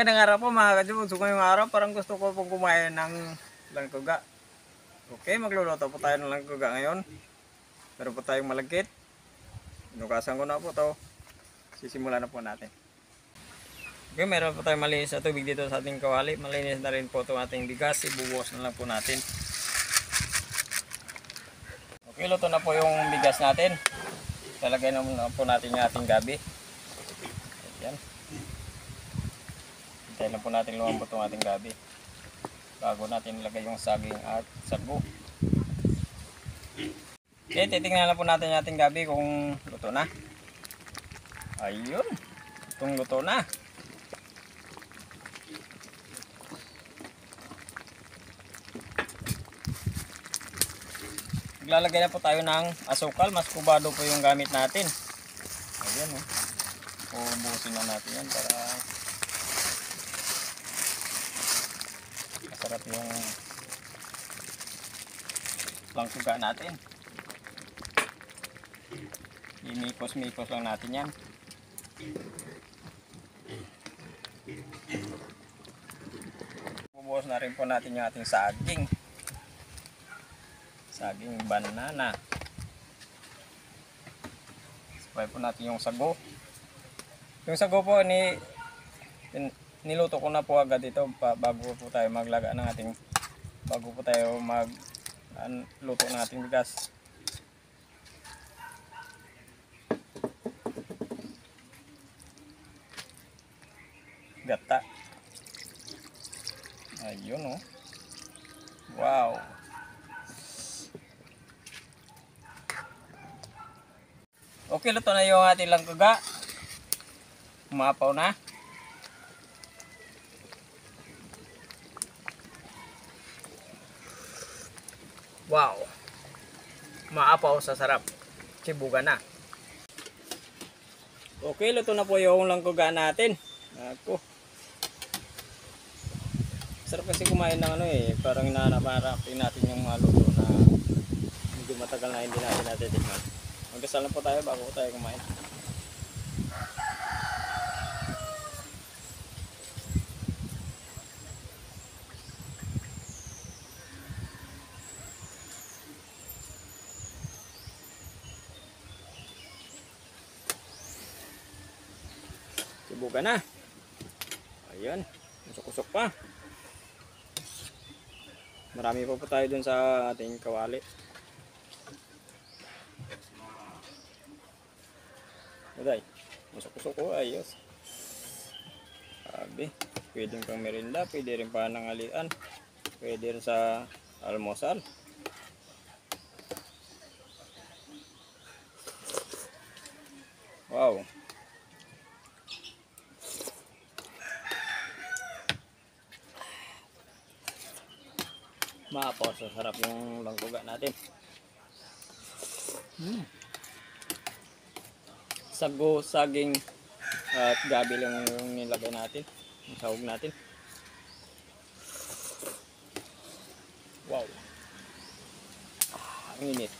Magandang araw po mga ka-Jubog. So ngayong araw parang gusto ko pong kumain ng langkuga. Okay, magluluto po tayo ng langkuga ngayon. Meron po tayong malagkit. Inugasan ko na po to. Sisimulan na po natin. Okay, meron po tayong malinis na tubig dito sa ating kawali. Malinis na rin po itong ating bigas. Ibubuhos na lang po natin. Okay, luto na po yung bigas natin. Lalagay na po natin yung ating gabi. Ayan. Hintayin lang po natin lumambot yung ating gabi bago natin ilagay yung saging at sago. Okay, titingnan lang po natin yung ating gabi kung luto na. Ayun, itong luto na. Maglalagay na po tayo ng asukal. Mas kubado po yung gamit natin. Ayan o. Ubusin na natin yan para masarap yung langkuga natin. Imikos-mikos lang natin yan. Bubuhos na rin po natin yung ating saging. Saging banana. Sabay po natin yung sago. Yung sago po niluto ko na po agad ito bago po tayo maglaga ng ating luto ng ating bigas. Gata. Ayun oh. Wow. Okay, luto na yung ating langkuga. Umapaw na. Wow. Maapaw sa sarap. Sibugan na. Okay, luto na po yung langkuga natin. Ako. Sarap kasi kumain ng parang hinahanap-hanapin natin yung mga luto na medyo matagal na hindi natin natitikman. Magdasal na po tayo bago tayo kumain. Subukan na. Ayan, usok-usok pa. Marami pa po tayo dun sa ating kawali. Aday, usok-usok ko, ayos. Sabi, pwedeng pang merinda, pwede rin pa nangalian, pwede rin sa almusal. Wow. Maapaw sa sarap yung langkuga natin. Sago, saging at gabi lang yung nilagay natin, yung sahog natin. Wow. Ang init.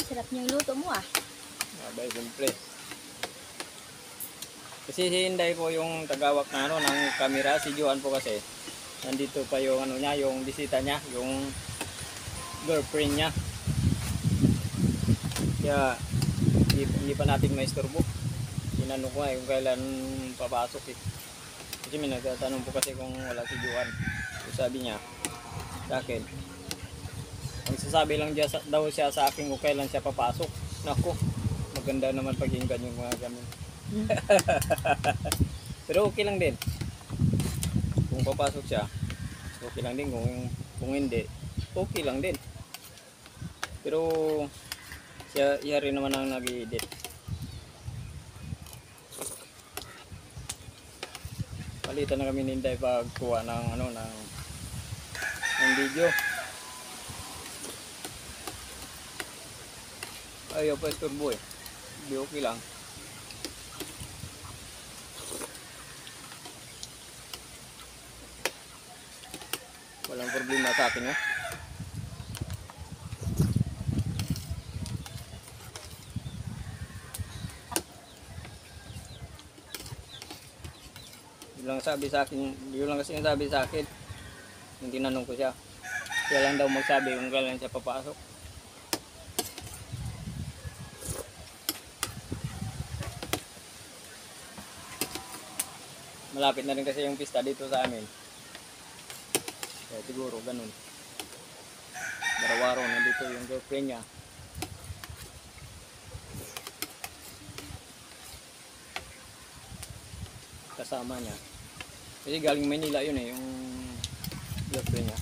Sarap niyang luto mo ah. Abay, siyempre. Kasi si Inday po yung tagawak na ng camera, si Johan po kasi nandito pa yung niya, yung bisita niya, yung girlfriend niya. Kaya hindi pa natin maisturbo. Tinanong ko kung kailan papasok eh. Kasi may nagtatanong po kasi kung wala si Johan. So sabi niya sa akin, magsasabi lang daw siya sa akin kung kailan siya papasok. Naku, maganda naman pakinggan yung mga ganun. Pero okay lang din. Kung papasok siya, okay lang din. Kung hindi, okay lang din. Pero siya rin naman ang nag-i-edit. Palitan na kami ni Inday pagkuha ng ng video. Ayaw pa isturbo eh. Hindi, okay lang. Walang problema sa akin, oh. Yun lang sabi sa akin, yun lang kasi yung sabi sa akin. Yung tinanong ko siya. Siya lang daw magsabi kung kailan siya papasok. Malapit na rin kasi yung pista dito sa amin. Kaya siguro ganun. Barawaro na dito yung girlfriend niya. Kasama niya. Kasi galing Manila yun eh, yung girlfriend niya.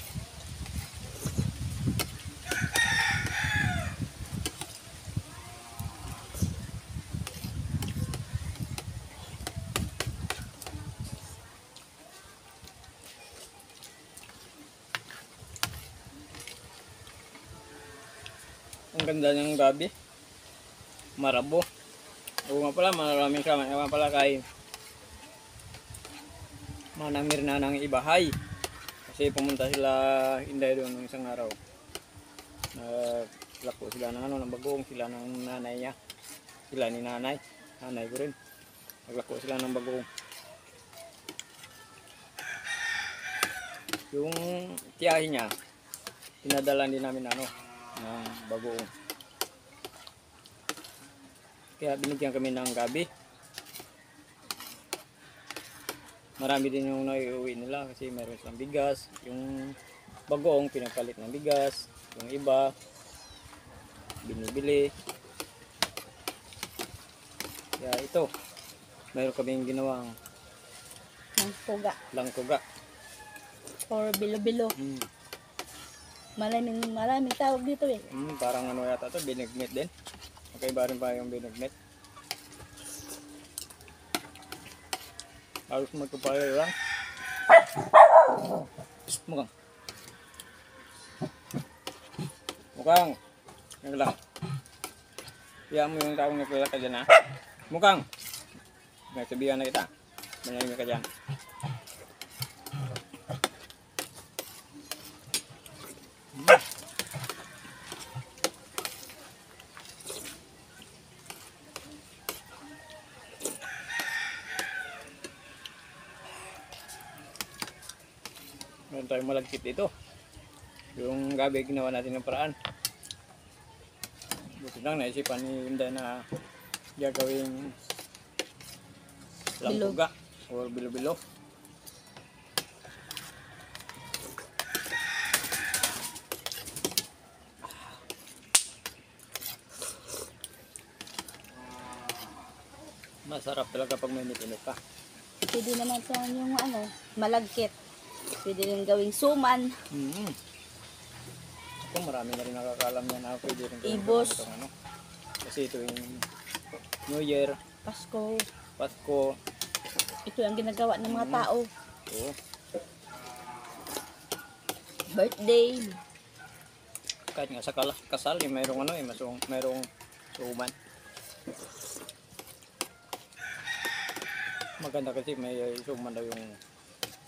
Ang ganda ng gabi. Marabo. Oo nga pala, maraming salamat nga pala kay Manang Mirna ng Ibahay. Kasi pumunta sila Inday doon ng isang araw. Naglako sila ng ano, ng bagoong, sila ng nanay niya. Sila ni nanay. Nanay ko rin. Naglako sila ng bagoong. Yung tiyahin niya, pinadala din namin ano, ng bagoong. Kaya binigyan kami ng gabi. Marami din yung naiuwi nila kasi meron silang bigas. Yung bagoong pinagpalit ng bigas. Yung iba binibili. Kaya ito, meron kaming ginawang langkuga or bilo-bilo. Maraming tawag dito eh. Parang ano yata to, binigmit din. Okay, ba rin pa yung binigmit. Halos magkapalay lang. Mukhang. Mukhang. Yan lang. Kaya mo yung taong nakilala ka dyan ha. Mukhang. May sabihan na kita. Manayami ka dyan. Meron tayong malagkit dito. Yung gabi ginawa natin ng paraan. Buti lang naisipan ni Inday na gagawing langkuga or bilo-bilo. Masarap talaga pag may mitinok ka. Pwede naman sa yung ano, malagkit. Pwede rin gawing suman. Ako marami na rin nakakalam yan na pwede rin gawin Ibos. itong ano. Kasi ito yung New Year, Pasko. Pasko. Ito ang ginagawa ng mga tao. Oo. Birthday. Kahit nga sa kasal, eh, mayroong ano eh, mayroong suman. Maganda kasi may suman daw yung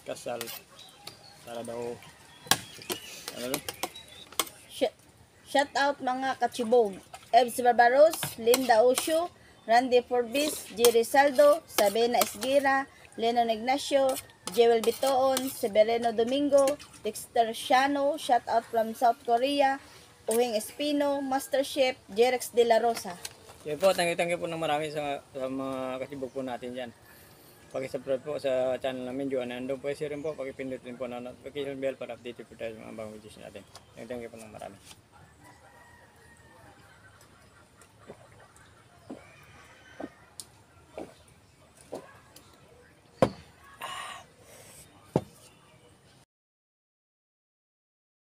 kasal. Para daw, ano doon? Shout out mga kachibog. Ebs Barbaros, Linda Osho, Randy Forbis, Jerry Saldo, Sabina Esguera, Lennon Ignacio, Jewel Bitoon, Severino Domingo, Dexter Shano, shout out from South Korea, Uhing Espino, Master Chef, Jerex De La Rosa. Sige po, thank you po ng marami sa mga kasibog po natin dyan. Pag-subscribe po sa channel namin, Joanna Ando po, rin po, pag-ipindot din po na notification bell para update po tayo sa mga bagong videos natin. Thank you po ng marami.